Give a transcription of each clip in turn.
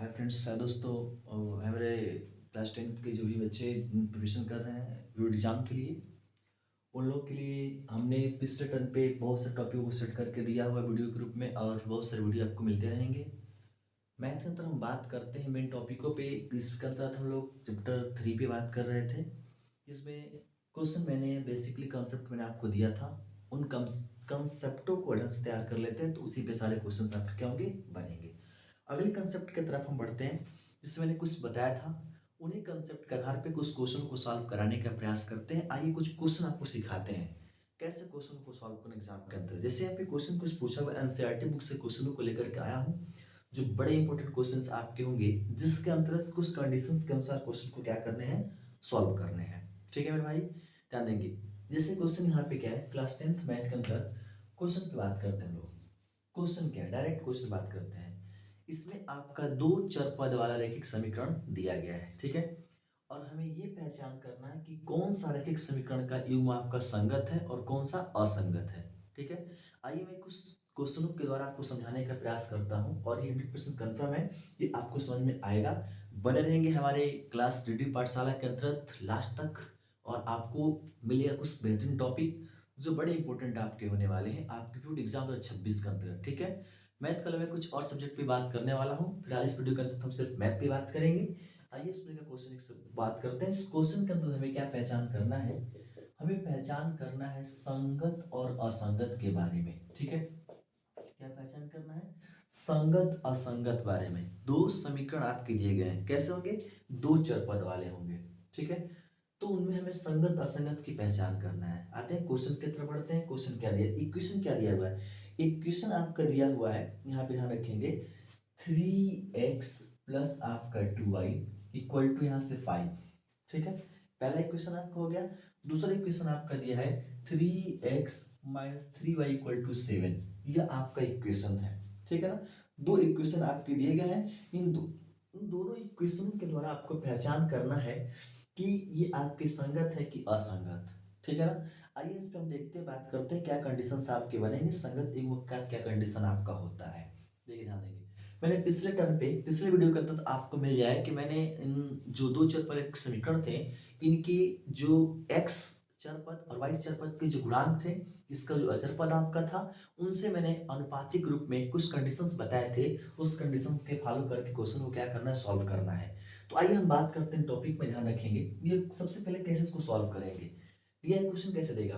Hi friends, हाय दोस्तों। हमारे class 10th के जो भी बच्चे प्रिपरेशन कर रहे हैं बोर्ड एग्ज़ाम के लिए, उन लोग के लिए हमने पिछले टर्म पे बहुत से टॉपिक को सेट करके दिया हुआ है वीडियो ग्रुप में, और बहुत सारे वीडियो आपको मिलते रहेंगे। मैथ के अंदर हम बात करते हैं मेन टॉपिकों पे। इसके अंतर्गत हम लोग चैप्टर 3 पे बात कर रहे थे। इसमें क्वेश्चन मैंने बेसिकली कंसेप्ट मैंने आपको दिया था, उन कंसेप्टों को ढंग से तैयार कर लेते हैं तो उसी पे सारे क्वेश्चन आपके क्या होंगे, बनेंगे। अगले कंसेप्ट की तरफ हम बढ़ते हैं, जिसमें मैंने कुछ बताया था। उन्हीं कंसेप्ट के आधार पे कुछ क्वेश्चन को सॉल्व कराने का प्रयास करते हैं। आइए कुछ क्वेश्चन आपको सिखाते हैं कैसे क्वेश्चन को सॉल्व करना एग्जाम के अंदर। जैसे यहाँ पे क्वेश्चन कुछ पूछा हुआ, एनसीईआरटी बुक से क्वेश्चनों को लेकर के आया हूँ, जो बड़े इंपॉर्टेंट क्वेश्चंस आपके होंगे, जिसके अंतर्गत कुछ कंडीशंस के अनुसार क्वेश्चन को क्या करने हैं, सॉल्व करने हैं। ठीक है मेरे भाई, ध्यान देंगे। जैसे क्वेश्चन यहाँ पे क्या है, क्लास 10th मैथ के अंदर क्वेश्चन की बात करते हैं हम लोग। क्वेश्चन क्या है, डायरेक्ट क्वेश्चन बात करते हैं। इसमें आपका दो चर पद वाला रैखिक समीकरण दिया गया है, ठीक है। और हमें ये पहचान करना है कि कौन सा रैखिक समीकरण का युग्म आपका संगत है और कौन सा असंगत है, ठीक है। आइए मैं कुछ क्वेश्चनों के द्वारा आपको समझाने का प्रयास करता हूँ, और ये 100% कन्फर्म है कि आपको समझ में आएगा। बने रहेंगे हमारे क्लास रीडिंग पाठशाला के अंतर्गत लास्ट तक, और आपको मिलेगा कुछ बेहतरीन टॉपिक जो बड़े इंपॉर्टेंट आपके होने वाले हैं आपके बोर्ड एग्जाम 2026 के अंतर्गत, ठीक है। मैथ कल मैं कुछ और सब्जेक्ट पे बात करने वाला हूँ, फिलहाल इस वीडियो के अंदर हम सिर्फ मैथ पे बात करेंगे। आइए इस का क्वेश्चन एक बात करते हैं। इस क्वेश्चन के अंदर हमें क्या पहचान करना है, हमें पहचान करना है संगत और असंगत के बारे में, ठीक है। क्या पहचान करना है, संगत असंगत बारे में। दो समीकरण आपके दिए गए हैं, कैसे होंगे, दो चर पद वाले होंगे, ठीक है। तो उनमें हमें संगत असंगत की पहचान करना है। आते हैं क्वेश्चन की तरफ बढ़ते हैं। क्वेश्चन क्या दिया, इक्वेशन क्या दिया हुआ है। इक्वेशन आपका दिया हुआ है, यहाँ पे ध्यान रखेंगे, 3x प्लस आपका 2y इक्वल टू यहाँ से 5, ठीक है। पहला इक्वेशन आपका हो गया। दूसरा इक्वेशन आपका दिया है 3x minus 3y equal to 7, यह आपका इक्वेशन है, ठीक है ना। दो इक्वेशन आपके दिए गए हैं। इन दोनों इक्वेशनों के द्वारा आपको पहचान करना है कि ये आपके संगत है कि असंगत, ठीक है ना। आइए इस पे हम देखते हैं, बात करते हैं क्या कंडीशंस आपके बनेंगे, संगत युग्म का क्या कंडीशन आपका होता है। देखिए ध्यान देंगे, मैंने पिछले टर्म पे पिछले वीडियो का तक आपको मिल जाए कि मैंने इन जो दो चर पर एक समीकरण थे, इनके जो x चर पद और y चर पद के जो गुणांक थे, इसका जो अचर पद आपका था, उनसे मैंने अनुपातिक रूप में कुछ कंडीशंस बताए थे। उस कंडीशंस के फॉलो करके क्वेश्चन को क्या करना है, सॉल्व करना है। तो आइए हम बात करते हैं, टॉपिक में ध्यान रखेंगे। ये सबसे पहले कैसे इसको सॉल्व करेंगे, दिया क्वेश्चन कैसे देगा,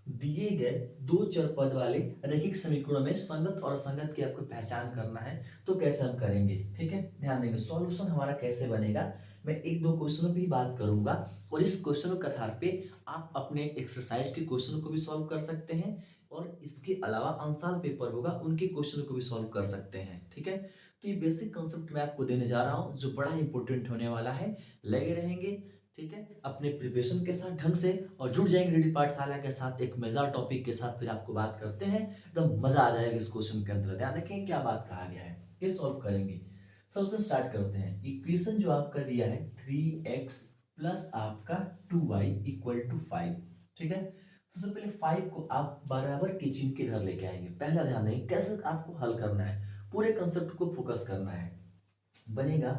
दिए गए दो चर पद वाले रैखिक समीकरणों में संगत और असंगत की आपको पहचान करना है। तो कैसे हम करेंगे, ठीक है, ध्यान देंगे। सॉल्यूशन हमारा कैसे बनेगा, मैं एक दो क्वेश्चनों पे ही बात करूंगा, और इस क्वेश्चनों के आधार पे आप अपने एक्सरसाइज के क्वेश्चनों को भी सॉल्व कर सकते हैं, और इसके अलावा आंसर पेपर होगा उनके क्वेश्चनों को भी सॉल्व कर सकते हैं, ठीक है। तो ये बेसिक कंसेप्ट मैं आपको देने जा रहा हूँ, जो बड़ा इंपॉर्टेंट होने वाला है। लगे रहेंगे, ठीक है, अपने प्रिपरेशन के साथ ढंग से, और जुड़ जाएंगे रेडी पाठशाला के साथ एक मजेदार टॉपिक के साथ। फिर आपको बात करते हैं, एकदम मजा आ जाएगा इस क्वेश्चन के अंदर। ध्यान रखें क्या बात कहा गया है, ये सॉल्व करेंगे। सबसे स्टार्ट करते हैं। इक्वेशन जो आपका दिया है 3x प्लस आपका 2y इक्वल टू 5, ठीक है। सबसे पहले 5 को आप बराबर के चिन्ह के इधर लेके आएंगे। पहला ध्यान देंगे कैसे आपको हल करना है, पूरे कंसेप्ट को फोकस करना है। बनेगा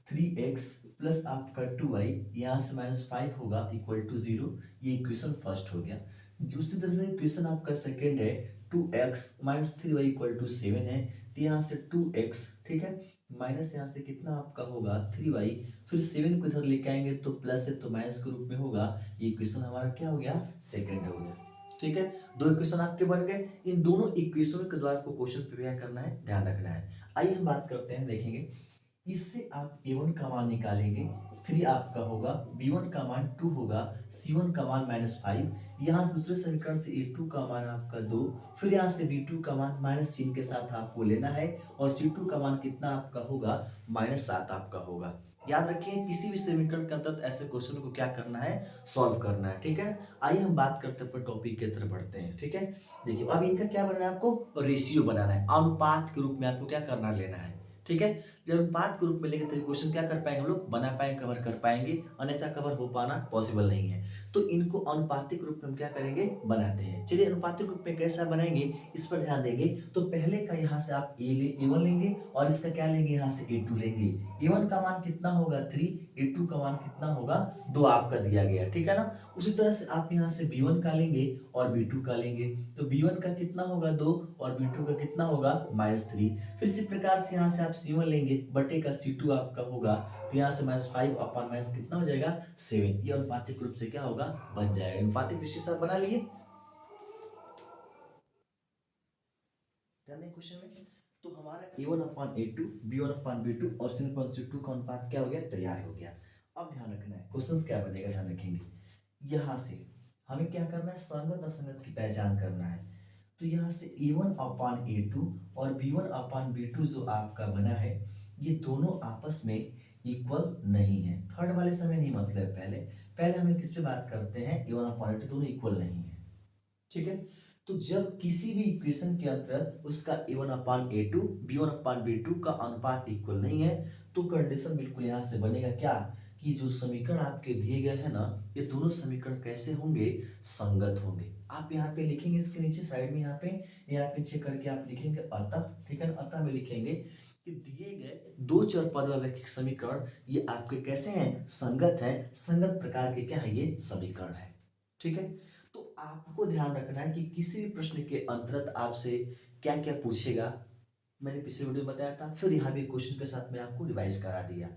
3x प्लस आपका 2y, यहाँ से -5 होगा इक्वल टू 0। ये इक्वेशन फर्स्ट हो गया। दूसरी तरह से इक्वेशन आपका सेकेंड है, 2x minus 3y equal to 7 है, तो यहाँ से 2x, ठीक है, माइनस यहाँ से कितना आपका होगा 3y, फिर 7 को इधर लेके आएंगे तो प्लस है तो माइनस के रूप में होगा। ये इक्वेशन हमारा क्या हो गया, सेकेंड हो गया, ठीक है। दो इक्वेशन आपके बन गए। इन दोनों इक्वेशनों के द्वारा आपको क्वेश्चन प्रिपेयर करना है, ध्यान रखना है। आइए हम बात करते हैं, देखेंगे इससे आप a1 का मान निकालेंगे, 3 आपका होगा, b1 का मान 2 होगा, c1 का मान -5। यहाँ से दूसरे समीकरण से a2 का मान आपका 2, फिर यहाँ से b2 का मान माइनस चिन्ह के साथ आपको लेना है, और c2 का मान कितना आपका होगा, -7 आपका होगा। याद रखिए किसी भी समीकरण के अंतर्गत ऐसे क्वेश्चन को क्या करना है, सॉल्व करना है, ठीक है। आइए हम बात करते हैं, अपने टॉपिक की तरफ बढ़ते हैं, ठीक है। देखिए अब इनका क्या बनाना है, आपको रेशियो बनाना है, अनुपात के रूप में आपको क्या करना, लेना है, ठीक है। जब अनुपात के रूप में लेंगे तभी क्वेश्चन क्या कर पाएंगे हम लोग, बना पाएंगे, कवर कर पाएंगे, अन्यथा कवर हो पाना पॉसिबल नहीं है। तो इनको अनुपातिक रूप में हम क्या करेंगे, बनाते हैं। चलिए अनुपातिक रूप में कैसा बनाएंगे इस पर ध्यान देंगे। तो पहले का यहाँ से आप ए वन लेंगे और इसका क्या लेंगे, यहाँ से ए2 लेंगे। ए1 का मान कितना होगा 3, ए2 का मान कितना होगा 2 आपका दिया गया, ठीक है ना। उसी तरह से आप यहाँ से b1 का लेंगे और b2 का लेंगे। तो b1 का कितना होगा 2 और b2 का कितना होगा -3। फिर इसी प्रकार से यहाँ से आप c1 लेंगे, बटे का c2 आपका होगा, तो यहाँ से -5 अपॉन माइनस कितना हो जाएगा 7। ये अनुपातिक रूप से क्या होगा, बन जाएगा। अनुपातिक दृष्टि से आप बना लिए क्वेश्चन में। तो हमारा a1 upon a2, b1 upon b2 और c1 अपॉन c2 का अनुपात क्या हो गया, तैयार हो गया। अब ध्यान रखना है क्वेश्चंस क्या बनेगा, ध्यान रखेंगे। यहाँ से हमें क्या करना है, संगत असंगत की पहचान करना है। तो यहाँ से a1 अपॉन a2 और b1 अपॉन b2 जो आपका बना है, ये दोनों आपस में इक्वल नहीं है। थर्ड वाले से हमें नहीं मतलब, पहले पहले हमें किस पे बात करते हैं, a1 अपॉन a2 दोनों इक्वल नहीं है, ठीक है। तो जब किसी भी इक्वेशन के अंतर्गत उसका a1 अपान a2 b1 अपान b2 का अनुपात इक्वल नहीं है, तो कंडीशन बिल्कुल यहां से बनेगा क्या, कि जो समीकरण आपके दिए गए हैं ना, ये दोनों समीकरण कैसे होंगे, संगत होंगे। आप यहाँ पे लिखेंगे इसके नीचे साइड में, यहाँ पे चेक करके आप लिखेंगे अतः, ठीक है ना। अतः में लिखेंगे कि दिए गए दो चर पद वाले समीकरण ये आपके कैसे हैं, संगत है। संगत प्रकार के क्या है, ये समीकरण है, ठीक है। तो आपको ध्यान रखना है कि किसी भी प्रश्न के अंतर्गत आपसे क्या क्या पूछेगा। मैंने पिछले वीडियो में बताया था, फिर यहाँ भी क्वेश्चन के साथ मैं आपको रिवाइज करा दिया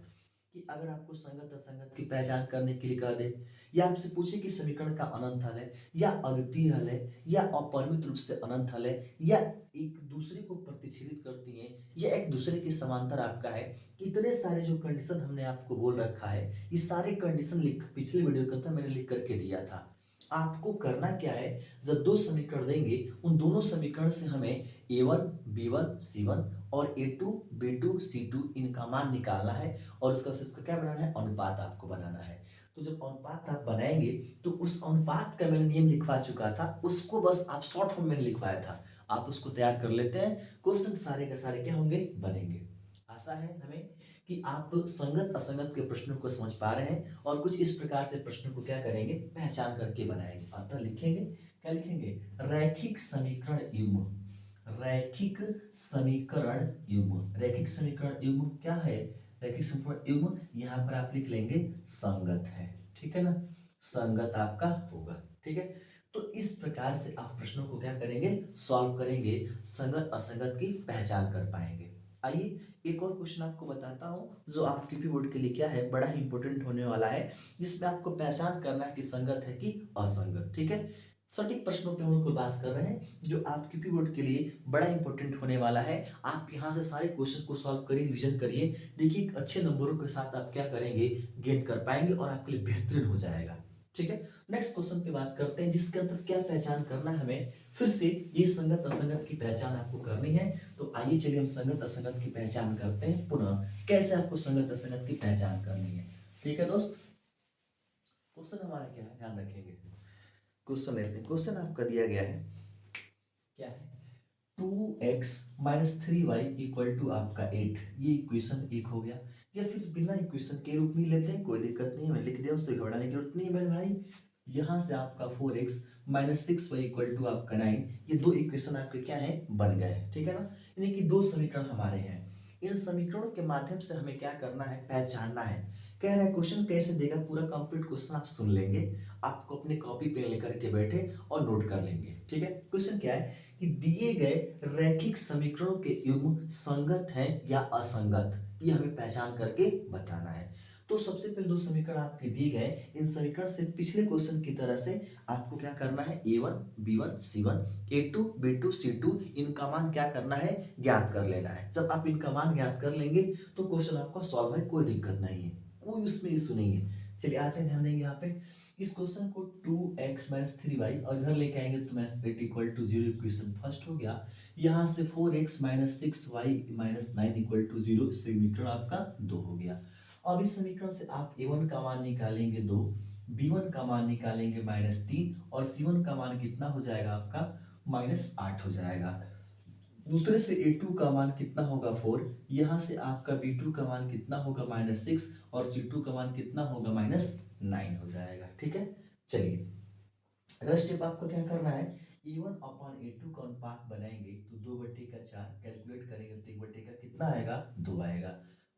कि अगर आपको संगत असंगत की पहचान करने के लिए कह दे, या आपसे पूछे कि समीकरण का अनंत हल है या अद्वितीय हल है या अपरिमित रूप से अनंत हल है या एक दूसरे को प्रतिच्छेदित करती हैं या एक दूसरे के समांतर आपका है, इतने सारे जो कंडीशन हमने आपको बोल रखा है, ये सारे कंडीशन लिख पिछले वीडियो के अंदर मैंने लिख करके दिया था। आपको करना क्या है, जब दो समीकरण देंगे उन दोनों समीकरण से हमें a1 b1 c1 और a2 b2 c2 इनका मान निकालना है और इसका क्या बनाना है, अनुपात आपको बनाना है। तो जब अनुपात आप बनाएंगे तो उस अनुपात का मैंने नियम लिखवा चुका था, उसको बस आप शॉर्ट फॉर्म में लिखवाया था, आप उसको तैयार कर लेते हैं। क्वेश्चन सारे के सारे क्या होंगे, बनेंगे। आशा है हमें कि आप संगत असंगत के प्रश्नों को समझ पा रहे हैं और कुछ इस प्रकार से प्रश्नों को क्या करेंगे, पहचान करके बनाएंगे। अतः लिखेंगे, क्या लिखेंगे, रैखिक समीकरण युग्म। रैखिक समीकरण युग्म, रैखिक समीकरण युग्म क्या है, रैखिक समीकरण युग्म यहाँ पर आप लिख लेंगे संगत है, ठीक है ना, संगत आपका होगा, ठीक है। तो इस प्रकार से आप प्रश्नों को क्या करेंगे, सॉल्व करेंगे, संगत असंगत की पहचान कर पाएंगे। आइए एक और क्वेश्चन आपको बताता हूँ जो आरटीपी बोर्ड के लिए क्या है, बड़ा ही इंपॉर्टेंट होने वाला है, जिसमें आपको पहचान करना है कि संगत है कि असंगत, ठीक है। सटीक प्रश्नों पे हम लोग बात कर रहे हैं जो आरटीपी बोर्ड के लिए बड़ा इंपॉर्टेंट होने वाला है। आप यहाँ से सारे क्वेश्चन को सॉल्व करिए, रिविजन करिए, देखिए अच्छे नंबरों के साथ आप क्या करेंगे, गेन कर पाएंगे और आपके लिए बेहतरीन हो जाएगा, ठीक है। नेक्स्ट क्वेश्चन पे बात करते हैं जिसके अंदर क्या पहचान करना है हमें, फिर से ये संगत असंगत की पहचान आपको करनी है। तो आइए चलिए हम संगत असंगत की पहचान करते हैं पुनः, कैसे आपको संगत असंगत की पहचान करनी है, ठीक है दोस्त। क्वेश्चन हमारा क्या है, ध्यान रखेंगे। क्वेश्चन लेते हैं, क्वेश्चन आपका दिया गया है, क्या है, 2x minus 3y equal to आपका 8, ये इक्वेशन एक हो गया। या फिर बिना इक्वेशन के रूप में लेते हैं, कोई दिक्कत नहीं है, मैं लिख दिया, उससे घबराने की जरूरत नहीं है मेरे भाई। यहाँ से आपका 4x minus 6y equal to आपका 9, ये दो इक्वेशन आपके क्या है, बन गए हैं, ठीक है ना। यानी कि दो समीकरण हमारे हैं। इन समीकरणों के माध्यम से हमें क्या करना है, पहचानना है। कह रहा है क्वेश्चन कैसे देगा, पूरा कंप्लीट क्वेश्चन आप सुन लेंगे, आपको अपने कॉपी पेन लेकर के बैठे और नोट कर लेंगे, ठीक है। क्वेश्चन क्या है कि दिए गए रैखिक समीकरणों के युग्म संगत हैं या असंगत, ये हमें पहचान करके बताना है। तो सबसे पहले दो समीकरण आपके दिए गए, इन समीकरण से पिछले क्वेश्चन की तरह से आपको क्या करना है, a1 b1 c1 a2 b2 c2 इनका मान क्या करना है, ज्ञात कर लेना है। जब आप इनका मान ज्ञात कर लेंगे तो क्वेश्चन आपका सॉल्व है, कोई दिक्कत नहीं है, कोई उसमें इशू नहीं है। चलिए आते हैं, ध्यान देंगे यहाँ पे इस क्वेश्चन को 2x माइनस 3y और इधर लेके आएंगे तो minus 8 equal to 0, equation first हो गया। यहाँ से 4x minus 6y minus 9 equal to 0, समीकरण आपका 2 हो गया। अब इस समीकरण से आप a1 का मान निकालेंगे 2, b1 का मान निकालेंगे -3 और c1 का मान कितना हो जाएगा आपका -8 हो जाएगा। दूसरे से a2 का मान कितना होगा 4, यहाँ से आपका b2 का मान कितना होगा -6 और c2 का मान कितना होगा -9 हो जाएगा। ठीक है, चलिए अगला स्टेप आपको क्या करना है, a1/a2 का अनुपात बनाएंगे तो 2/4 कैलकुलेट करेंगे तो 1 का कितना आएगा 2 आएगा,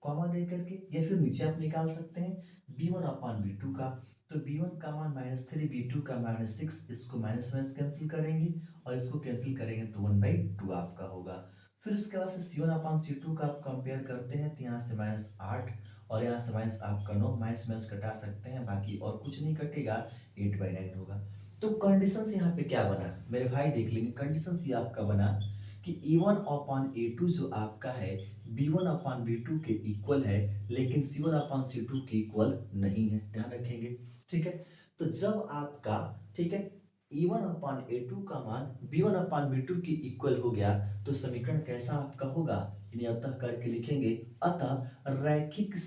कॉमा दे करके, या फिर नीचे आप निकाल सकते हैं b1/b2 का, तो b1 का मान -3 b2 का -6, इसको माइनस माइनस कैंसिल करेंगे और इसको कैंसिल करेंगे तो 1/2 आपका होगा। फिर उसके बाद से c1/c2 का आप कंपेयर करते हैं तो यहाँ से -8 और यहाँ से माइनस आपका 9, माइनस माइनस कटा सकते हैं, बाकी और कुछ नहीं कटेगा, 8/9 होगा। तो कंडीशन यहाँ पे क्या बना मेरे भाई, देख लेंगे कंडीशन ये आपका बना कि a1/a2 जो आपका है b1/b2 के इक्वल है, लेकिन c1/c2 के इक्वल नहीं है, ध्यान रखेंगे। ठीक है, तो जब आपका, ठीक है, a1/a2 का मान b1/b2 के इक्वल हो गया तो समीकरण कैसा आपका होगा, इन्हें अतः करके लिखेंगे, अतः रैखिक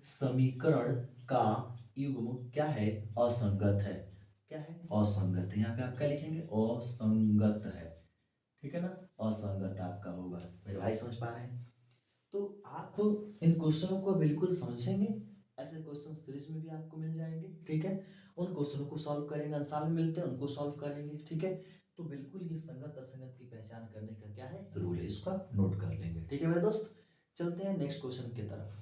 समीकरण का युग्म क्या है, असंगत है। क्या है, असंगत है, यहाँ पे आप क्या लिखेंगे, असंगत है। ठीक है ना, असंगत आपका होगा, मेरे भाई समझ पा रहे हैं। तो आप इन क्वेश्चनों को बिल्कुल समझेंगे, ऐसे क्वेश्चन सीरीज में भी आपको मिल जाएंगे। ठीक है, उन क्वेश्चनों को सॉल्व करेंगे, अंसार में मिलते हैं उनको सॉल्व करेंगे। ठीक है, तो बिल्कुल ये संगत असंगत की पहचान करने का क्या है रूल है, इसको आप नोट कर लेंगे। ठीक है मेरे दोस्त, चलते हैं नेक्स्ट क्वेश्चन की तरफ।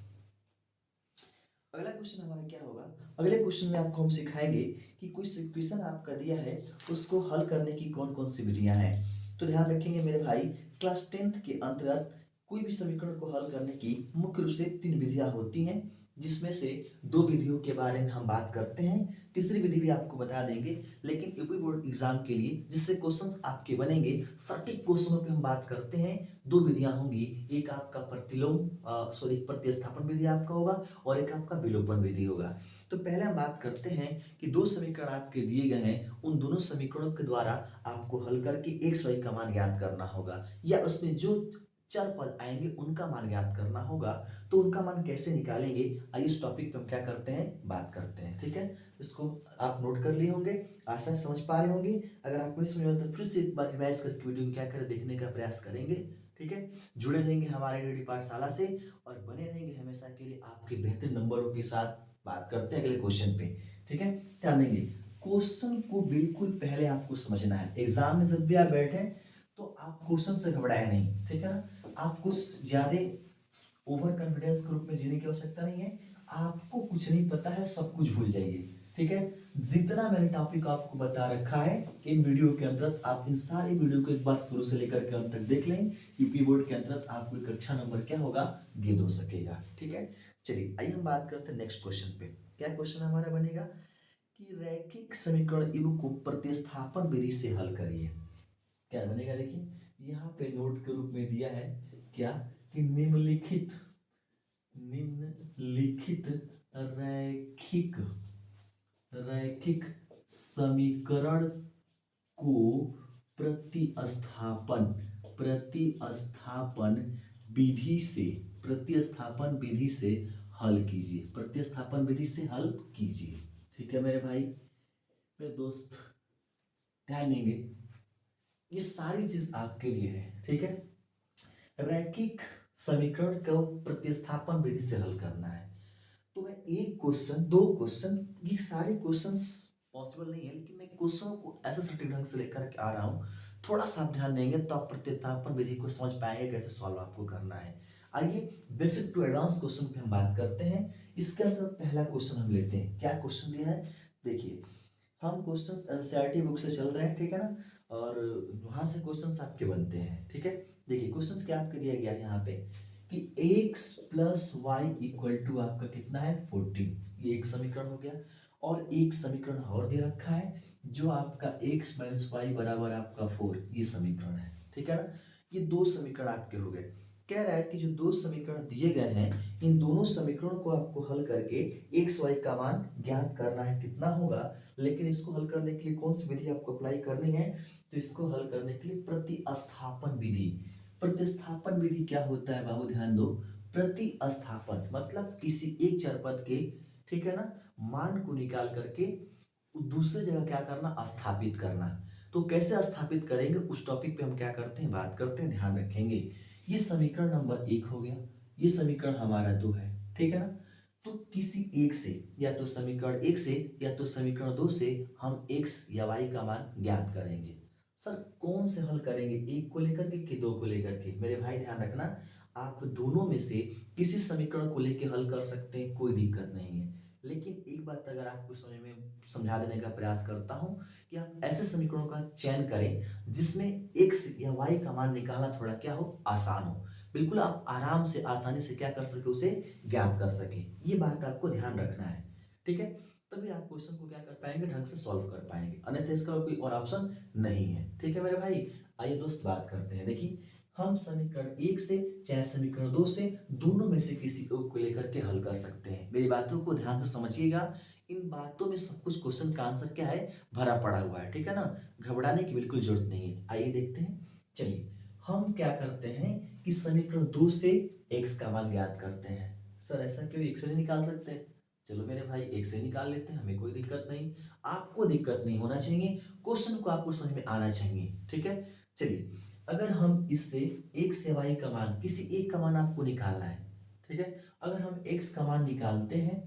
अगला क्वेश्चन हमारा क्या होगा, अगले क्वेश्चन में आपको हम सिखाएंगे कि कोई क्वेश्चन आपका दिया है उसको हल करने की कौन कौन सी विधियां हैं। तो ध्यान रखेंगे मेरे भाई, क्लास 10th के अंतर्गत कोई भी समीकरण को हल करने की मुख्य रूप से 3 विधियां होती हैं, जिसमें से 2 विधियों के बारे में हम बात करते हैं, तीसरी विधि भी आपको बता देंगे। लेकिन यूपी बोर्ड एग्जाम के लिए जिससे क्वेश्चंस आपके बनेंगे सटीक क्वेश्चनों पे हम बात करते हैं, 2 विधियां होंगी, एक आपका प्रतिस्थापन विधि आपका होगा और एक आपका विलोपन विधि होगा। तो पहले हम बात करते हैं कि 2 समीकरण आपके दिए गए हैं, उन दोनों समीकरणों के द्वारा आपको हल करके x y का मान ज्ञात करना होगा, या उसमें जो चर पद आएंगे उनका मान ज्ञात करना होगा। तो उनका मान कैसे निकालेंगे, आइए इस टॉपिक पे हम क्या करते हैं, बात करते हैं। ठीक है, इसको आप नोट कर लिए होंगे, आशा समझ पा रहे होंगे। अगर आपको नहीं समझ में तो फिर से एक बार रिवाइज करके वीडियो को क्या करें, देखने का प्रयास करेंगे। ठीक है, जुड़े रहेंगे हमारे रेडी पाठशाला से और बने रहेंगे हमेशा के लिए आपके बेहतर नंबरों के साथ। बात करते हैं अगले क्वेश्चन पे। ठीक है, ध्यान देंगे, क्वेश्चन को बिल्कुल पहले आपको समझना है। एग्जाम में जब भी आप बैठे तो आप क्वेश्चन से घबराए नहीं। ठीक है ना, आप कुछ ज्यादा ओवर कॉन्फिडेंस के रूप में जीने की आवश्यकता नहीं है, आपको कुछ नहीं पता है, सब कुछ भूल जाइए। ठीक है, जितना मैंने टॉपिक आपको बता रखा है इन वीडियो के अंतर्गत, आप इन सारी वीडियो को एक बार शुरू से लेकर के अंत तक देख लें, यूपी बोर्ड के अंतर्गत आपको एक अच्छा नंबर क्या होगा, गेद हो सकेगा। ठीक है, चलिए आइए हम बात करते हैं नेक्स्ट क्वेश्चन पे। क्या क्वेश्चन हमारा बनेगा कि रैखिक समीकरण इव को प्रतिस्थापन विधि से हल करिए। क्या बनेगा, देखिए यहाँ पे नोट के रूप में दिया है क्या, कि निम्नलिखित रैखिक रैखिक समीकरण को प्रतिस्थापन प्रतिस्थापन प्रतिस्थापन विधि से हल कीजिए, प्रतिस्थापन विधि से हल कीजिए। ठीक है मेरे भाई, मेरे दोस्त, ध्यान देंगे, ये सारी चीज आपके लिए है। ठीक है, रैखिक समीकरण को प्रतिस्थापन विधि से हल करना है, तो मैं एक क्वेश्चन, 2 क्वेश्चन, ये सारे क्वेश्चंस पॉसिबल नहीं है, लेकिन मैं क्वेश्चनों को ऐसे सटीक ढंग से लेकर के आ रहा हूँ, थोड़ा सा आप ध्यान देंगे तो आप प्रतिस्थापन विधि को समझ पाएंगे कैसे सॉल्व आपको करना है। आइए बेसिक टू एडवांस क्वेश्चन पे हम बात करते हैं। इसके अंदर पहला क्वेश्चन हम लेते हैं, क्या क्वेश्चन दिया है, देखिए हम क्वेश्चंस एनसीईआरटी बुक से चल रहे हैं। ठीक है ना, और वहां से क्वेश्चंस आपके बनते हैं। ठीक है, देखिए क्वेश्चंस क्या आपके दिया गया है यहाँ पे कि x plus y equal to आपका कितना है 14, ये एक समीकरण हो गया। और एक समीकरण और दे रखा है जो आपका x माइनस वाई बराबर आपका 4, ये समीकरण है। ठीक है ना, ये 2 समीकरण आपके हो गए। कह रहा है कि जो 2 समीकरण दिए गए हैं इन दोनों समीकरणों को आपको हल करके एक्स वाई का मान ज्ञात करना है, कितना होगा। लेकिन इसको हल करने के लिए कौन सी विधि आपको अप्लाई करनी है, तो इसको हल करने के लिए प्रतिस्थापन विधि। प्रतिस्थापन विधि क्या होता है बाबू, ध्यान दो, प्रतिस्थापन मतलब किसी एक चर पद के, ठीक है ना, मान को निकाल करके दूसरी जगह क्या करना, स्थापित करना। तो कैसे स्थापित करेंगे उस टॉपिक पे हम क्या करते हैं, बात करते हैं, ध्यान रखेंगे। ये समीकरण नंबर 1 हो गया, ये समीकरण हमारा 2 है, ठीक है ना? तो किसी एक से या तो समीकरण 1 से या तो समीकरण 2 से हम x या y का मान ज्ञात करेंगे। सर कौन से हल करेंगे, 1 को लेकर के कि 2 को लेकर के? मेरे भाई ध्यान रखना, आप दोनों में से किसी समीकरण को लेके हल कर सकते हैं, कोई दिक्कत नहीं है। लेकिन एक बात अगर आपको समझ में समझा देने का प्रयास करता हूँ कि आप ऐसे समीकरणों का चयन करें जिसमें x या y का मान निकालना थोड़ा क्या हो, आसान हो। बिल्कुल आप आराम से आसानी से क्या कर सके, उसे ज्ञात कर सके। ये बात आपको ध्यान रखना है, ठीक है? तभी आप क्वेश्चन को क्या कर पाएंगे, ढंग से सॉल्व कर पाएंगे, अन्यथा इसका कोई और ऑप्शन नहीं है, ठीक है मेरे भाई? आइए दोस्त बात करते हैं। देखिए हम समीकरण 1 से चाहे समीकरण 2 से, दोनों में से किसी एक को लेकर के हल कर सकते हैं। मेरी बातों को ध्यान से समझिएगा, इन बातों में सब कुछ क्वेश्चन का आंसर क्या है, भरा पड़ा हुआ है, ठीक है ना? घबराने की बिल्कुल जरूरत नहीं है। आइए देखते हैं। चलिए हम क्या करते हैं कि समीकरण 2 से x का मान ज्ञात करते हैं। सर ऐसा क्यों, x से नहीं निकाल सकते? चलो मेरे भाई x से निकाल लेते हैं, हमें कोई दिक्कत नहीं। आपको दिक्कत नहीं होना चाहिए, क्वेश्चन को आपको समझ में आना चाहिए, ठीक है? चलिए अगर हम इससे x या y का मान, किसी एक का मान आपको निकालना है, ठीक है? अगर हम x का मान निकालते हैं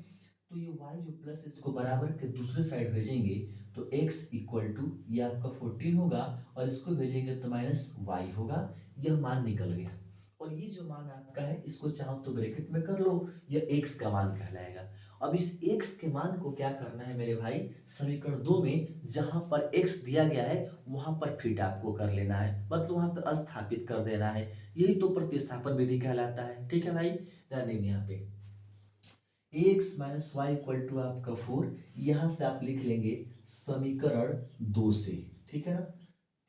तो ये y जो प्लस इसको बराबर के दूसरे साइड भेजेंगे तो x इक्वल टू ये आपका 14 होगा और इसको भेजेंगे तो माइनस y होगा। यह मान निकल गया और ये जो मान आपका है इसको चाहो तो ब्रैकेट में कर लो, यह x का मान कहलाएगा। अब इस x के मान को क्या करना है मेरे भाई, समीकरण 2 में जहां पर x दिया गया है वहां पर फिट आपको कर लेना है, मतलब वहां पर स्थापित कर देना है। यही तो प्रतिस्थापन विधि कहलाता है, ठीक है भाई? ध्यान देंगे यहाँ पे x minus y equal to आपका 4, यहां से आप लिख लेंगे समीकरण 2 से, ठीक है ना?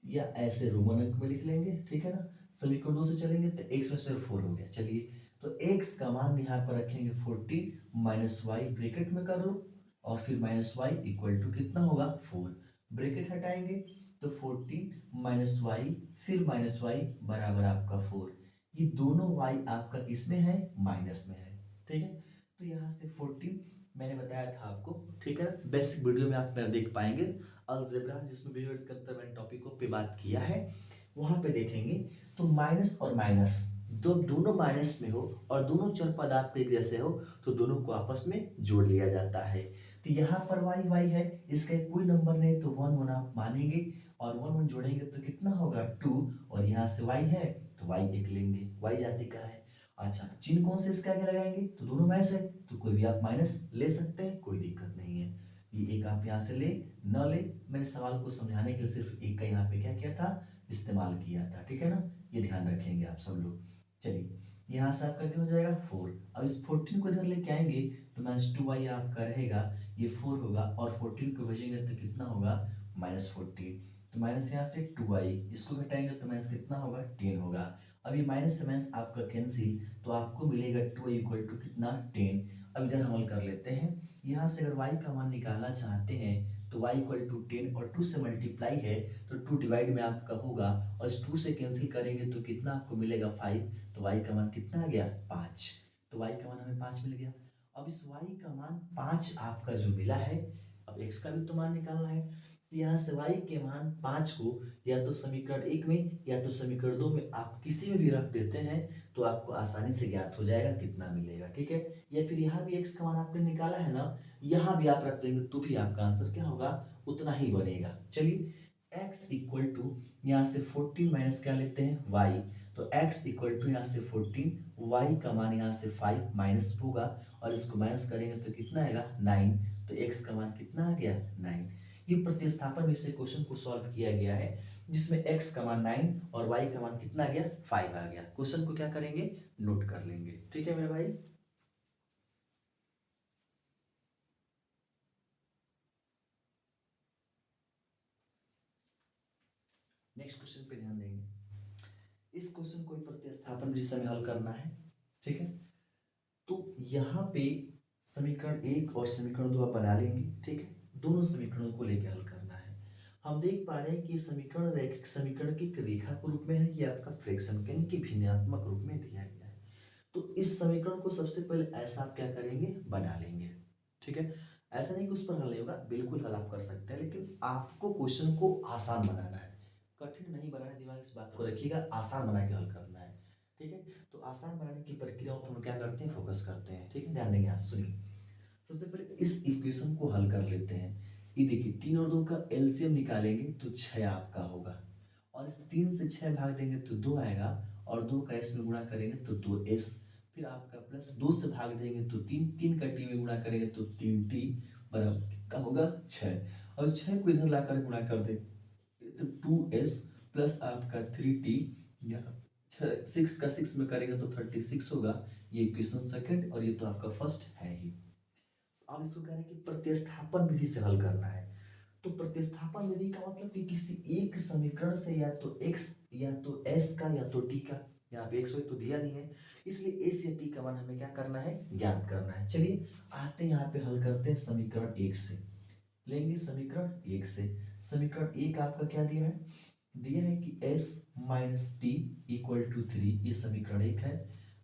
या ऐसे रोमन अंक में लिख लेंगे, ठीक है ना? समीकरण 2 से चलेंगे तो x में स्क्वायर 4 हो गया। चलिए तो x का मान यहाँ पर रखेंगे 14 माइनस वाई, ब्रैकेट में कर लो, और फिर माइनस वाई इक्वल टू कितना होगा 4, ब्रैकेट हटाएंगे तो 14 माइनस वाई फिर माइनस वाई बराबर आपका 4। ये दोनों y आपका किसमें है, माइनस में है, ठीक है? तो यहाँ से 14 मैंने बताया था आपको, ठीक है? बेसिक वीडियो में आप मेरा देख पाएंगे अलजेब्रा, जिसमें विजुअल के अंतर मैंने टॉपिकों पे बात किया है, वहां पे देखेंगे तो माइनस और माइनस दोनों माइनस में हो और दोनों चर पद आपके एक जैसे हो तो दोनों को आपस में जोड़ लिया जाता है। तो यहाँ पर y y है, इसका कोई नंबर नहीं तो 1 1 आप मानेंगे और 1 1 जोड़ेंगे तो कितना होगा 2, और यहाँ से y है तो y एक लेंगे, y जाति का है। अच्छा चिन्ह कौन से इसके आगे लगाएंगे, तो दोनों में से तो कोई भी आप माइनस ले सकते हैं, कोई दिक्कत नहीं है। ये एक आप यहाँ से ले न ले, मैंने सवाल को समझाने के लिए सिर्फ एक का यहाँ पे क्या किया था, इस्तेमाल किया था, ठीक है ना? ये ध्यान रखेंगे आप सब लोग। चलिए यहाँ से आपका क्या हो जाएगा 4। अब इस 14 को इधर लेके आएंगे तो माइनस 2y आपका रहेगा, ये 4 होगा और 14 को भेजेंगे तो कितना होगा माइनस 14, तो माइनस यहाँ से 2y, इसको घटाएंगे तो माइनस कितना होगा 10 होगा। अब ये माइनस से माइनस आपका कैंसिल तो आपको मिलेगा 2 इक्वल टू कितना 10। अब इधर हम हल कर लेते हैं, यहाँ से अगर y का मान निकालना चाहते हैं तो y इक्वल टू 10 और 2 से मल्टीप्लाई है तो 2 डिवाइड में आपका होगा और इस 2 से कैंसिल करेंगे तो कितना आपको मिलेगा 5, तो y का मान कितना आ गया 5, तो y का मान हमें 5 मिल गया। अब इस y का मान 5 आपका जो मिला है, अब x का भी तो मान निकालना है, तो यहाँ से y के मान 5 को या तो समीकरण 1 में या तो समीकरण 2 में आप किसी में भी रख देते हैं तो आपको आसानी से ज्ञात हो जाएगा कितना मिलेगा, ठीक है? या फिर यहाँ भी x का मान आपने निकाला है ना, यहाँ भी आप रख देंगे तो भी आपका आंसर क्या होगा, उतना ही बनेगा। चलिए x इक्वल टू यहाँ से 14 माइनस क्या लेते हैं y, तो x इक्वल टू यहाँ से 14, y का मान यहाँ से 5 माइनस होगा और इसको माइनस करेंगे तो कितना आएगा 9, तो x का मान कितना आ गया 9। ये प्रतिस्थापन में से क्वेश्चन को सॉल्व किया गया है जिसमें x का मान 9 और y का मान कितना आ गया 5 आ गया। क्वेश्चन को क्या करेंगे, नोट कर लेंगे, ठीक है मेरे भाई? नेक्स्ट क्वेश्चन पे ध्यान देंगे। इस क्वेश्चन को प्रतिस्थापन विधि में हल करना है, ठीक है? तो यहाँ पे समीकरण 1 और समीकरण 2 आप बना लेंगे, ठीक है? दोनों समीकरणों को लेकर हल करना है। हम देख पा रहे हैं कि समीकरण रैखिक समीकरण की एक रेखा के रूप में है, ये आपका फ्रैक्शन यानी कि भिन्नात्मक रूप में दिया गया है। तो इस समीकरण को सबसे पहले ऐसा आप क्या करेंगे, बना लेंगे, ठीक है? ऐसा नहीं कि उस पर हल नहीं होगा, बिल्कुल हल आप कर सकते हैं, लेकिन आपको क्वेश्चन को आसान बनाना है, कठिन नहीं बनाना है। दिमाग इस बात को रखिएगा, आसान बना के हल करना है। ठीक है, तो आसान बनाने की प्रक्रियाओं पर हम क्या करते हैं, फोकस करते हैं। ठीक है, ध्यान देंगे, यहाँ से सुनिए। सबसे पहले इस इक्वेशन को हल कर लेते हैं। ये देखिए 3 और 2 का एलसीएम निकालेंगे तो 6 आपका होगा, और इस 3 से 6 भाग देंगे तो 2 आएगा, और 2 का एस में गुणा करेंगे तो 2s, फिर आपका प्लस 2 से भाग देंगे तो 3, 3 का टी में गुणा करेंगे तो 3t बराबर कितना होगा 6, और 6 को इधर लाकर गुणा कर दे तो 2s प्लस आपका 3t, या 6 का 6 में करेंगे तो 36 होगा। ये इक्वेशन सेकंड, और ये तो आपका फर्स्ट है ही। अब इसको कह रहे हैं कि प्रतिस्थापन विधि से हल करना है। तो प्रतिस्थापन विधि का मतलब कि किसी एक समीकरण से या तो x या तो s का या तो t का, यहाँ पे x y तो दिया नहीं है, इसलिए s या t का मान हमें क्या करना है, ज्ञात करना है। चलिए आते हैं यहाँ पे, हल करते हैं समीकरण 1 से। लेंगे समीकरण 1 से। समीकरण 1 आपका क्या दिया है, दिया है कि s minus t equal to 3, ये समीकरण 1 है।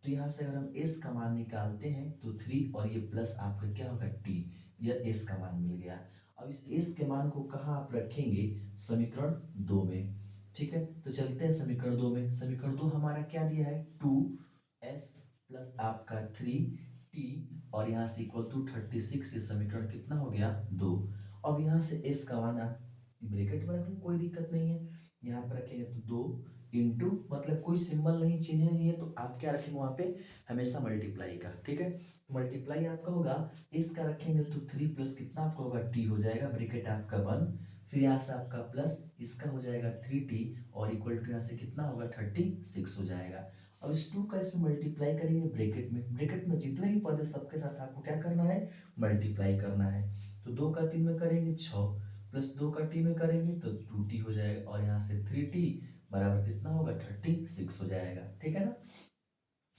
तो यहाँ से अगर हम s का मान निकालते हैं तो 3, और ये प्लस आपका क्या होगा t, यह s का मान मिल गया। अब इस s के मान को कहाँ आप रखेंगे, समीकरण 2 में। ठीक है, तो चलते हैं समीकरण 2 में। समीकरण 2 हमारा क्या दिया है, 2s प्लस आपका 3t, और यहाँ से इक्वल टू 36, ये समीकरण कितना हो गया 2। अब यहाँ से s का मान आप ब्रैकेट में रख लो, कोई दिक्कत नहीं है। यहाँ पे रखेंगे तो 2 इंटू, मतलब कोई सिंबल नहीं, चिन्ह नहीं है, तो आप क्या रखेंगे वहाँ पे, हमेशा मल्टीप्लाई का। ठीक है, मल्टीप्लाई आपका होगा, इसका रखेंगे तो 3 प्लस कितना आपका होगा t हो जाएगा, ब्रैकेट आपका 1, फिर यहाँ से आपका प्लस इसका हो जाएगा 3t, और इक्वल टू यहाँ से कितना होगा 36 हो जाएगा। अब इस 2 का इसमें मल्टीप्लाई करेंगे ब्रैकेट में, ब्रैकेट में जितने भी पद है सबके साथ आपको क्या करना है, मल्टीप्लाई करना है। तो 2 का 3 में करेंगे 6, प्लस 2 का t में करेंगे तो 2t हो जाएगा, और यहाँ से 3t बराबर कितना होगा 36 हो जाएगा। ठीक है ना,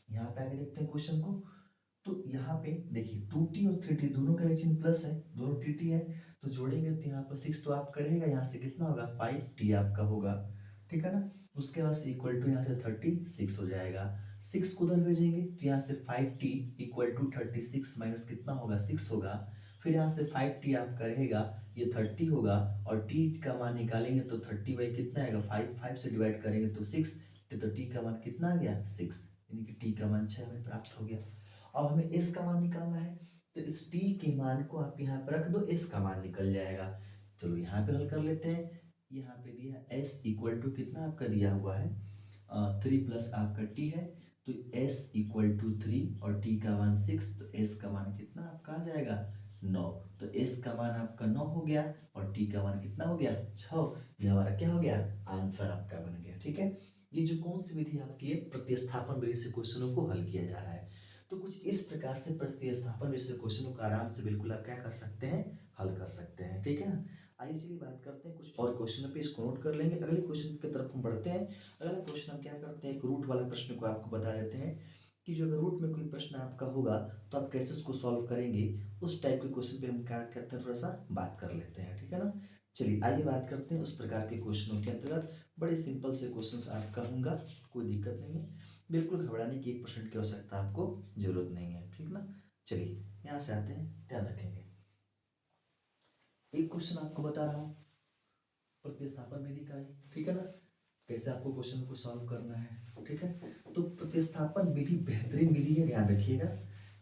यहाँ पे आगे देखते हैं क्वेश्चन को। तो यहाँ पे देखिए 2t और 3t दोनों का चिन्ह प्लस है, दोनों tt है, तो जोड़ेंगे तो यहाँ पर 6 तो आपका रहेगा, यहाँ से कितना होगा 5t आपका होगा। ठीक है ना, उसके बाद से इक्वल टू यहाँ से 36 हो जाएगा। 6 को उधर भेजेंगे तो यहाँ से 5t इक्वल टू 36 माइनस कितना होगा 6 होगा, फिर यहाँ से 5t आपका रहेगा, ये 30 होगा, और t का मान निकालेंगे तो 30 बाई कितना आएगा 5, 5 से डिवाइड करेंगे तो 6, तो t का मान कितना आ गया 6, यानी कि t का मान 6 हमें प्राप्त हो गया। अब हमें s का मान निकालना है, तो इस t के मान को आप यहाँ पर रख दो, s का मान निकल जाएगा। चलो यहाँ पे हल कर लेते हैं। यहाँ पे दिया s इक्वल टू कितना आपका दिया हुआ है 3 प्लस आपका t है, तो s इक्वल टू 3 और t का मान 6, तो s का मान कितना आपका आ जाएगा 9, तो s का मान आपका 9 हो गया, और t का मान कितना हो गया 6। ये हमारा क्या हो गया, आंसर आपका बन गया। ठीक है, ये जो कौन सी विधि आपकी है, प्रतिस्थापन विधि से क्वेश्चनों को हल किया जा रहा है। तो कुछ इस प्रकार से प्रतिस्थापन विधि से क्वेश्चनों को आराम से बिल्कुल आप क्या कर सकते हैं, हल कर सकते हैं। ठीक है ना, आइए चलिए बात करते हैं कुछ और क्वेश्चन पे, इसको नोट कर लेंगे, अगले क्वेश्चन की तरफ हम बढ़ते हैं। अगला क्वेश्चन हम क्या करते हैं, एक रूट वाला प्रश्न को आपको बता देते हैं कि जो अगर रूट में कोई प्रश्न आपका होगा तो आप कैसे उसको सॉल्व करेंगे, उस टाइप के क्वेश्चन पे हम क्या करते हैं, थोड़ा सा बात कर लेते हैं। ठीक है ना, चलिए आइए बात करते हैं उस प्रकार के क्वेश्चनों के अंतर्गत। बड़े सिंपल से क्वेश्चंस आपका होगा, कोई दिक्कत नहीं है, बिल्कुल घबराने की 1% की आवश्यकता आपको जरूरत नहीं है। ठीक ना, चलिए यहाँ से आते हैं, ध्यान रखेंगे। एक क्वेश्चन आपको बता रहा हूँ प्रतिस्थापन विधि का है। ठीक है ना, कैसे आपको क्वेश्चन को सॉल्व करना है। ठीक है, तो प्रतिस्थापन विधि बेहतरीन विधि है, ध्यान रखिएगा,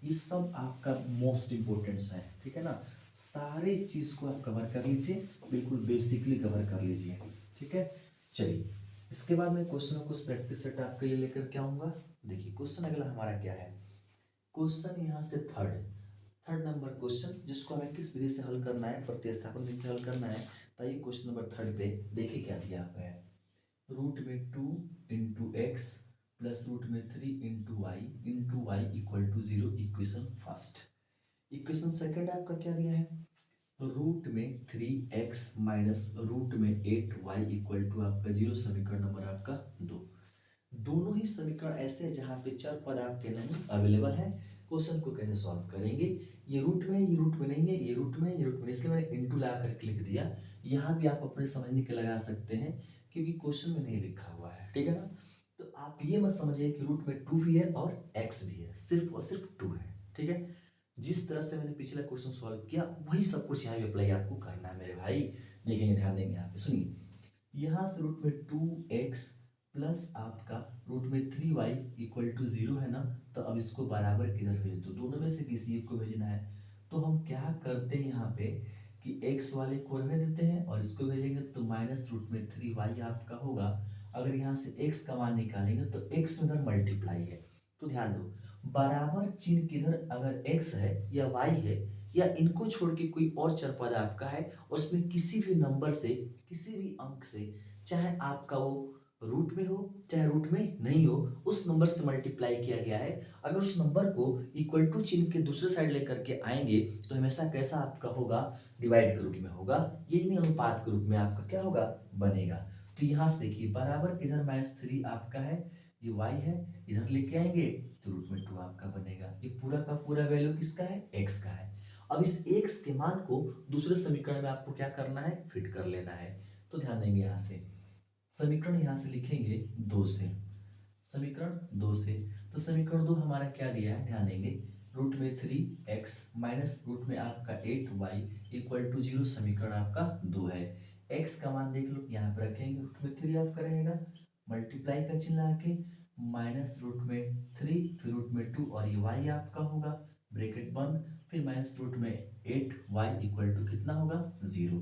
ये सब आपका मोस्ट इम्पोर्टेंट्स है। ठीक है ना, सारे चीज को आप कवर कर लीजिए, बिल्कुल बेसिकली कवर कर लीजिए। ठीक है, चलिए इसके बाद मैं क्वेश्चनों को प्रैक्टिस सेट आपके लिए लेकर के आऊंगा। देखिए क्वेश्चन अगला हमारा क्या है, क्वेश्चन यहाँ से थर्ड थर्ड नंबर क्वेश्चन, जिसको हमें किस विधि से हल करना है, प्रतिस्थापन विधि से हल करना है। तो ये क्वेश्चन नंबर थर्ड पे देखिए क्या दिया हुआ है, रूट में 2 इंटू एक्स प्लस रूट में 3 into y equal to 0, equation first. Equation second आपका क्या दिया है, रूट में 3x माइनस रूट में 8y इक्वल टू आपका 0, समीकरण नंबर आपका 2। दोनों ही समीकरण ऐसे हैं जहाँ पे चर पद आपके नहीं अवेलेबल है। क्वेश्चन को कैसे सॉल्व करेंगे, ये रूट में, ये रूट में नहीं है, ये रूट में, ये रूट में, इसलिए मैंने इंटू ला करके लिख दिया। यहाँ भी आप अपने समझने के लगा सकते हैं, क्योंकि क्वेश्चन में नहीं लिखा हुआ है। ठीक है ना, तो आप ये मत समझिए कि रूट में 2 भी है और x भी है, सिर्फ और सिर्फ 2 है। ठीक है, जिस तरह से मैंने पिछला क्वेश्चन सॉल्व किया वही सब कुछ यहाँ पे अप्लाई आपको करना है मेरे भाई। देखेंगे, ध्यान देंगे यहाँ पे, सुनिए। यहाँ से रूट में 2x प्लस आपका रूट में 3y इक्वल टू 0 है ना, तो अब इसको बराबर किधर भेज दो, दोनों में से किसी एक को भेजना है। तो हम क्या करते हैं यहाँ पे कि x वाले को रहने देते हैं और इसको भेजेंगे, तो माइनस रूट में 3y आपका होगा। अगर यहाँ से x का मान निकालेंगे तो x में इधर मल्टीप्लाई है, तो ध्यान दो बराबर चिन्ह किधर, अगर x है या y है या इनको छोड़ के कोई और चर पद आपका है और उसमें किसी भी नंबर से, किसी भी अंक से, चाहे आपका वो रूट में हो चाहे रूट में नहीं हो, उस नंबर से मल्टीप्लाई किया गया है। अगर उस नंबर को इक्वल टू चिन्ह के दूसरे साइड लेकर के आएंगे तो हमेशा कैसा आपका होगा, डिवाइड के रूप में होगा, यही नहीं अनुपात के रूप में आपका क्या होगा, बनेगा। तो यहाँ से देखिए बराबर इधर -3 आपका है, ये y है, इधर लेके आएंगे तो रूट में 2 आपका बनेगा। ये पूरा का पूरा वैल्यू किसका है, x का है। अब इस x के मान को दूसरे समीकरण में आपको क्या करना है, फिट कर लेना है। तो ध्यान देंगे, यहाँ से समीकरण यहाँ से लिखेंगे 2 से, समीकरण 2 से। तो समीकरण 2 हमारा क्या दिया है, ध्यान देंगे, रूट में 3x माइनस रूट में आपका 8y इक्वल टू 0, समीकरण आपका 2 है। x का मान देख लो, यहाँ पर रखेंगे, रूट में 3 आपका रहेगा, मल्टीप्लाई का चिन्ह आके माइनस रूट में 3 फिर रूट में 2 और ये y आपका होगा, ब्रैकेट बंद, फिर माइनस रूट में 8y इक्वल टू कितना होगा, 0।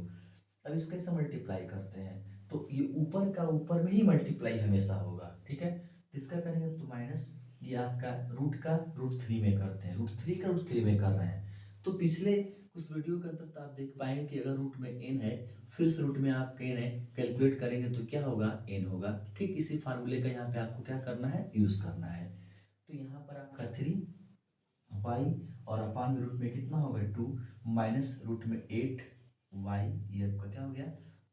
अब इसके से मल्टीप्लाई करते हैं तो ये ऊपर का ऊपर में ही मल्टीप्लाई हमेशा होगा, ठीक है। तो इसका करेंगे तो माइनस ये आपका रूट का रूट 3 में करते हैं, रूट 3 का रूट 3 में कर रहे हैं। तो पिछले कुछ वीडियो के अंदर आप देख पाएंगे कि अगर रूट में n है फिर से रूट में आप n है, कैलकुलेट करेंगे तो क्या होगा, n होगा। ठीक इसी फार्मूले का यहाँ पे आपको क्या करना है, यूज करना है। तो यहाँ पर आपका 3y और अपान में रूट में कितना होगा 2 माइनस रूट में 8y, ये आपका क्या हो गया,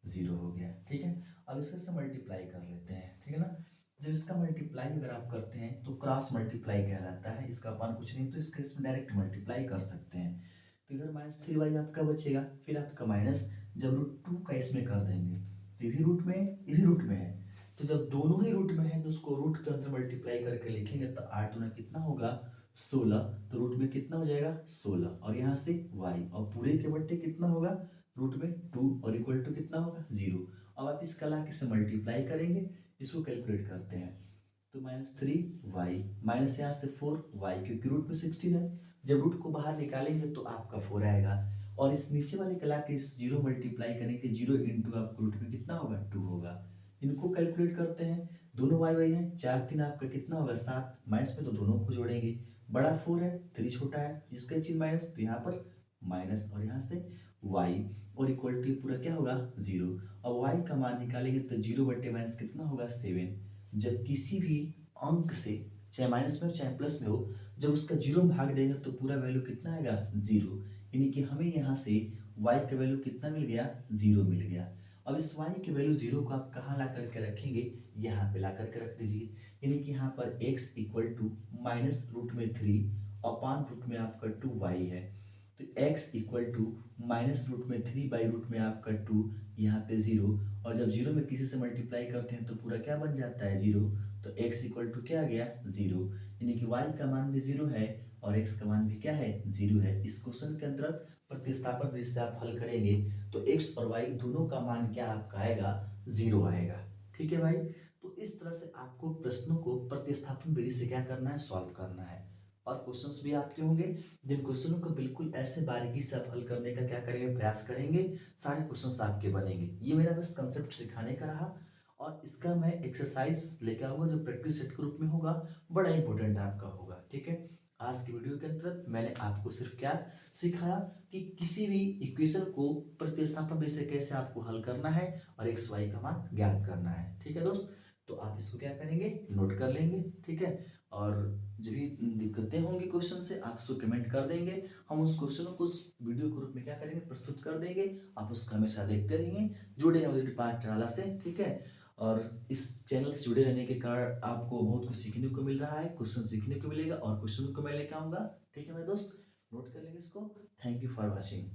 0 हो गया, ठीक है। अब इसके से मल्टीप्लाई कर लेते हैं, ठीक है ना। जब इसका मल्टीप्लाई अगर आप करते हैं तो क्रॉस मल्टीप्लाई कहलाता है, इसका अपान कुछ नहीं तो इसके इसमें डायरेक्ट मल्टीप्लाई कर सकते हैं। तो इधर -3y आपका बचेगा, फिर आपका माइनस, जब रूट 2 का इसमें कर देंगे तो ये भी रूट में है ये भी रूट में है, तो जब दोनों ही रूट में है तो उसको रूट के अंदर मल्टीप्लाई करके लिखेंगे तो 8 दूना कितना होगा 16, तो रूट में कितना हो जाएगा 16 और यहाँ से y और पूरे के बट्टे कितना होगा रूट में 2 और इक्वल टू कितना होगा 0। अब आप इस कला के से मल्टीप्लाई करेंगे, इसको कैलकुलेट करते हैं तो -3y माइनस यहाँ से 4y, क्योंकि रूट में 16 है, जब रूट को बाहर निकालेंगे तो आपका 4 आएगा। और इस नीचे वाले कला के इस 0 मल्टीप्लाई करेंगे, 0 इंटू आपको रूट में कितना होगा 2 होगा। इनको कैलकुलेट करते हैं, दोनों y है, 4 3 आपका कितना होगा 7, माइनस में तो दोनों को जोड़ेंगे, बड़ा 4 है 3 छोटा है, इसका चीज माइनस, तो यहाँ पर माइनस और यहाँ से y और इक्वल टू पूरा क्या होगा 0। अब y का मान निकालेंगे तो 0 बट्टे माइनस कितना होगा 7। जब किसी भी अंक से, चाहे माइनस में हो चाहे प्लस में हो, जब उसका 0 भाग देंगे तो पूरा वैल्यू कितना आएगा 0, यानी कि हमें यहाँ से y का वैल्यू कितना मिल गया 0 मिल गया। अब इस y के वैल्यू 0 को आप कहाँ ला करके रखेंगे, यहाँ पे ला करके रख दीजिए, यानी कि यहाँ पर x equal to minus root में 3 अपान रूट में आपका 2y है, तो x equal to minus root में 3 बाई रूट में आपका 2, यहाँ पे 0, और जब 0 में किसी से मल्टीप्लाई करते हैं तो पूरा क्या बन जाता है 0, तो x इक्वल टू क्या आ गया 0, यानी कि y का मान भी 0 है और x का मान भी क्या है 0 है। इस क्वेश्चन के अंतर्गत प्रतिस्थापन विधि से आप हल करेंगे तो x और y दोनों का मान क्या आपका आएगा 0 आएगा, ठीक है भाई। तो इस तरह से आपको प्रश्नों को प्रतिस्थापन विधि से क्या करना है, सॉल्व करना है। और क्वेश्चंस भी आपके होंगे जिन क्वेश्चनों को बिल्कुल ऐसे बारीकी से आप हल करने का क्या करेंगे, प्रयास करेंगे, सारे क्वेश्चंस आपके बनेंगे। ये मेरा बस कंसेप्ट सिखाने का रहा और इसका मैं एक्सरसाइज लेके आऊँगा जो प्रैक्टिस सेट के रूप में होगा, बड़ा इंपॉर्टेंट आपका होगा, ठीक है। आज की वीडियो के अंतर्गत मैंने आपको सिर्फ क्या सिखाया कि किसी भी इक्वेशन को प्रतिस्थापन विधि से कैसे आपको हल करना है और एक्स वाई का मान ज्ञात करना है, ठीक है दोस्त। तो आप इसको क्या करेंगे, नोट कर लेंगे, ठीक है। और जो भी दिक्कतें होंगी क्वेश्चन से आप उसको कमेंट कर देंगे, हम उस क्वेश्चन को उस वीडियो के रूप में क्या करेंगे, प्रस्तुत कर देंगे। आप उसको हमेशा देखते रहिए, जुड़े हैं उदय पाठशाला से, ठीक है। और इस चैनल से जुड़े रहने के कारण आपको बहुत कुछ सीखने को मिल रहा है, क्वेश्चन सीखने को मिलेगा और क्वेश्चन को मैं लेके आऊँगा, ठीक है मेरे दोस्त, नोट कर लेंगे इसको। Thank you for watching.